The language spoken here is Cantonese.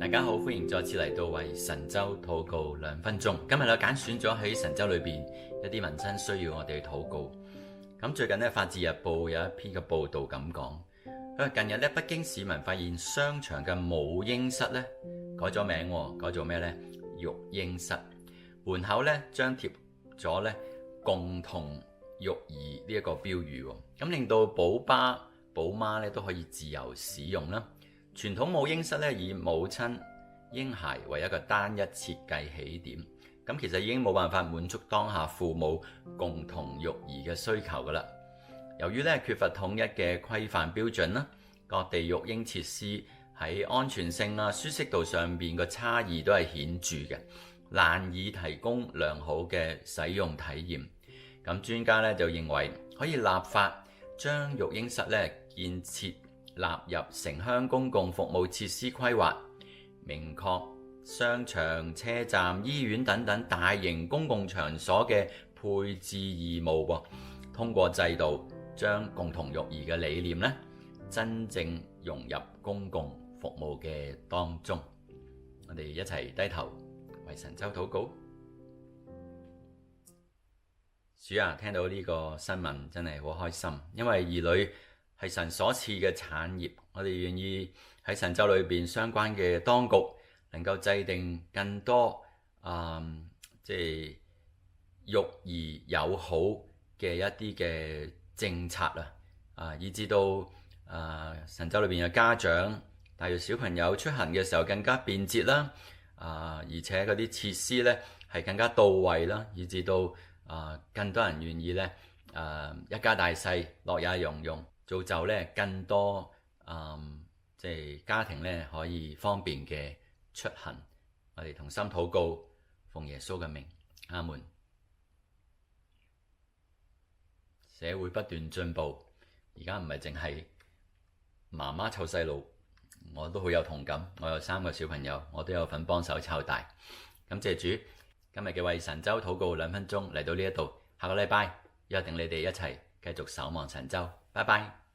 大家好，歡迎再次嚟到為神州禱告2分鐘。今日我揀選咗喺神州裏邊一啲民生需要我哋去禱告。咁最近呢，《法治日報》有一篇嘅報道咁講，佢話近日呢，北京市民發現商場嘅母嬰室呢改咗名，改做咩呢？育嬰室，門口呢張貼咗呢共同育兒呢一個標語，咁令到寶爸寶媽呢都可以自由使用啦。傳統母嬰室咧以母親、嬰孩為一個單一設計起點，咁其實已經冇辦法滿足當下父母共同育兒嘅需求噶啦。由於咧缺乏統一嘅規範標準啦，各地育嬰設施喺安全性啊、舒適度上邊個差異都係顯著嘅，難以提供良好嘅使用體驗。咁專家咧就認為可以立法將育嬰室咧建設納入城鄉公共服務設施規劃，明確商場、車站、醫院等等大型公共場所嘅配置義務喎。通過制度將共同育兒嘅理念呢，真正融入公共服務嘅當中。我哋一齊低頭為神州禱告。主啊，聽到呢個新聞真係好開心，因為兒女係神所賜嘅產業，我哋願意喺神州裏邊相關嘅當局能夠制定更多即係育兒友好嘅一啲嘅政策以至到神州裏邊嘅家長帶住小朋友出行嘅時候更加便捷啦，而且嗰啲設施呢係更加到位啦，以至到更多人願意呢一家大細樂也融融。造就咧更多即係家庭咧可以方便嘅出行，我哋同心禱告，奉耶穌嘅名，阿門。社會不斷進步，而家唔係淨係媽媽湊細路，我都好有同感。我有3個小朋友，我都有份幫手湊大。感謝主，今日嘅為神州禱告2分鐘嚟到呢一度，下個禮拜約定你哋一齊繼續守望神州。拜拜。